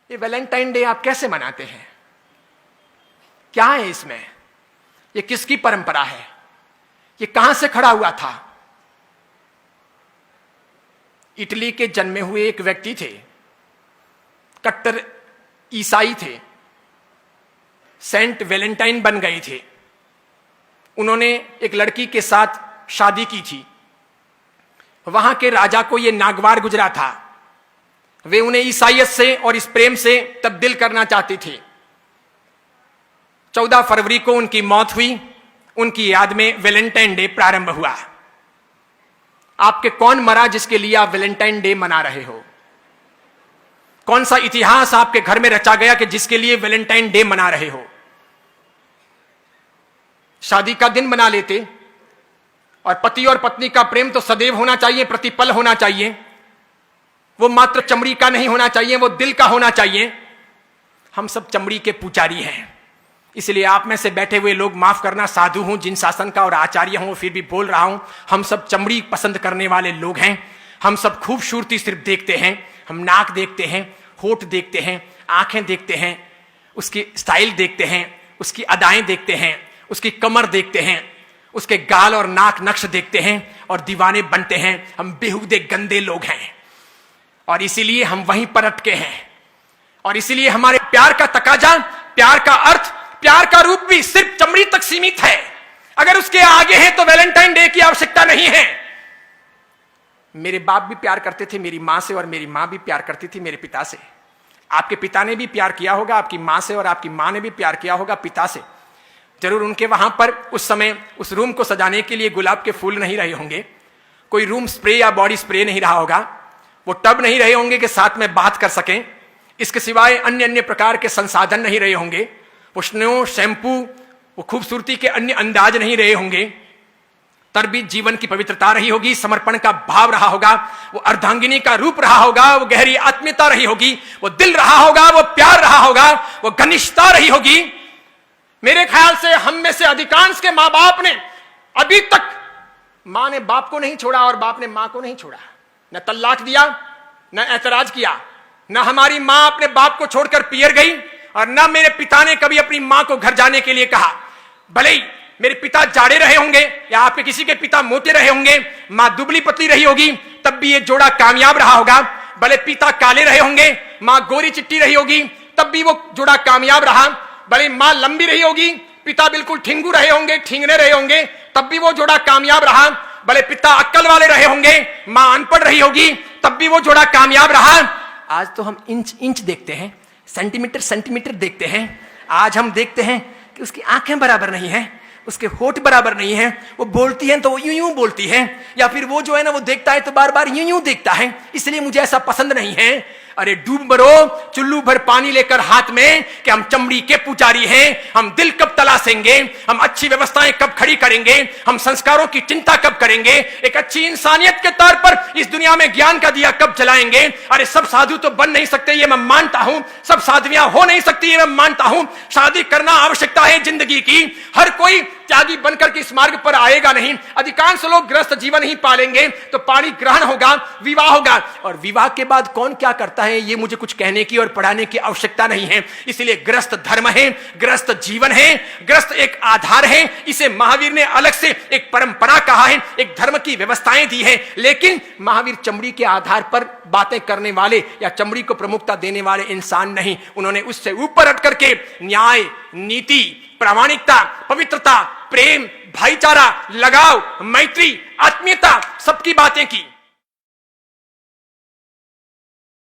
ये Valentine day आप कैसे मनाते हैं? क्या है इसमें? ये किसकी परंपरा है? ये कहां से खड़ा हुआ था? इटली के जन्मे हुए एक व्यक्ति थे, कट्टर ईसाई थे, सेंट वैलेंटाइन बन गए थे। उन्होंने एक लड़की के साथ शादी की थी। वहां के राजा को यह नागवार गुजरा था। वे उन्हें ईसाइयत से और इस प्रेम से तब्दील करना चाहते थे। 14 फरवरी को उनकी मौत हुई। उनकी याद में वैलेंटाइन डे प्रारंभ हुआ। आपके कौन मरा जिसके लिए आप वैलेंटाइन डे मना रहे हो? कौन सा इतिहास आपके घर में रचा गया कि जिसके लिए वैलेंटाइन डे मना रहे हो? शादी का दिन मना लेते, और पति और पत्नी का प्रेम तो सदैव होना चाहिए, प्रतिपल होना चाहिए। वो मात्र चमड़ी का नहीं होना चाहिए, वो दिल का होना चाहिए। हम सब चमड़ी के पुजारी हैं, इसलिए आप में से बैठे हुए लोग माफ करना, साधु हूं, जिन शासन का और आचार्य हूं, फिर भी बोल रहा हूं। हम सब चमड़ी पसंद करने वाले लोग हैं। हम सब खूबसूरती सिर्फ देखते हैं। हम नाक देखते हैं, होठ देखते हैं, आंखें देखते हैं, उसकी स्टाइल देखते हैं, उसकी अदाएं देखते हैं, उसकी कमर देखते हैं, उसके गाल और नाक नक्श देखते हैं और दीवाने बनते हैं। हम बेहुदे गंदे लोग हैं और इसीलिए हम वहीं पर अटके हैं। और इसीलिए हमारे प्यार का तकाजा, प्यार का अर्थ, प्यार का रूप भी सिर्फ चमड़ी तक सीमित है। अगर उसके आगे है तो वैलेंटाइन डे की आवश्यकता नहीं है। मेरे बाप भी प्यार करते थे मेरी मां से, और मेरी मां भी प्यार करती थी मेरे पिता से। आपके पिता ने भी प्यार किया होगा आपकी मां से, और आपकी मां ने भी प्यार किया होगा पिता से। जरूर उनके वहां पर उस समय उस रूम को सजाने के लिए गुलाब के फूल नहीं रहे होंगे, कोई रूम स्प्रे या बॉडी स्प्रे नहीं रहा होगा, वो टब नहीं रहे होंगे कि साथ में बात कर सकें। इसके सिवाय अन्य अन्य प्रकार के संसाधन नहीं रहे होंगे, वो स्नो, शैम्पू, वो खूबसूरती के अन्य अंदाज नहीं रहे होंगे। तरबीज जीवन की पवित्रता रही होगी, समर्पण का भाव रहा होगा, वो अर्धांगिनी का रूप रहा होगा, वो गहरी आत्मीयता रही होगी, वो दिल रहा होगा, वो प्यार रहा होगा, वो घनिष्ठता रही होगी। मेरे ख्याल से हम में से अधिकांश के मां बाप ने अभी तक, मां ने बाप को नहीं छोड़ा और बाप ने मां को नहीं छोड़ा, न तल्लाक दिया, न ऐतराज किया, न हमारी मां अपने बाप को छोड़कर पियर गई, और न मेरे पिता ने कभी अपनी मां को घर जाने के लिए कहा। भले ही मेरे पिता जाड़े रहे होंगे या आपके किसी के पिता मोटे रहे होंगे, मां दुबली पतली रही होगी, तब भी ये जोड़ा कामयाब रहा होगा। भले पिता काले रहे होंगे, मां गोरी चिट्टी रही होगी, तब भी वो जोड़ा कामयाब रहा। भले मां लंबी रही होगी, पिता बिल्कुल ठिंगू रहे होंगे, ठिंगने रहे होंगे, तब भी वो जोड़ा कामयाब रहा। भले पिता अक्कल वाले रहे होंगे, मां अनपढ़ रही होगी, तब भी वो जोड़ा कामयाब रहा। आज तो हम इंच इंच देखते हैं, सेंटीमीटर सेंटीमीटर देखते हैं। आज हम देखते हैं कि उसकी आंखें बराबर नहीं है, उसके होठ बराबर नहीं है, वो बोलती है तो वो यूं यूं बोलती है, या फिर वो जो है ना वो देखता है तो बार बार यूं यूं देखता है, इसलिए मुझे ऐसा पसंद नहीं है। अरे डूब मरो चुल्लू भर पानी लेकर हाथ में कि हम चमड़ी के पुजारी हैं। हम दिल कब तलाशेंगे, हम अच्छी व्यवस्थाएं कब खड़ी करेंगे, हम संस्कारों की चिंता कब करेंगे, एक अच्छी इंसानियत के तौर पर इस दुनिया में ज्ञान का दिया कब जलाएंगे। अरे सब साधु तो बन नहीं सकते, ये मैं मानता हूं, सब साधवियां हो नहीं सकती, ये मैं मानता हूं। शादी करना आवश्यकता है जिंदगी की, हर कोई त्यागी बनकर के इस मार्ग पर आएगा नहीं। अधिकांश लोग गृहस्थ जीवन ही पालेंगे तो पाणी ग्रहण होगा, विवाह होगा, और विवाह के बाद कौन क्या करता है ये मुझे कुछ कहने की और पढ़ाने की आवश्यकता नहीं है। इसलिए गृहस्थ धर्म है, गृहस्थ जीवन है, गृहस्थ एक आधार है। इसे महावीर ने अलग से एक परंपरा कहा है, एक धर्म की व्यवस्थाएं दी है। लेकिन महावीर चमड़ी के आधार पर बातें करने वाले या चमड़ी को प्रमुखता देने वाले इंसान नहीं। उन्होंने उससे ऊपर हट करके न्याय, नीति, प्रामाणिकता, पवित्रता, प्रेम, भाईचारा, लगाव, मैत्री, आत्मीयता, सबकी बातें की।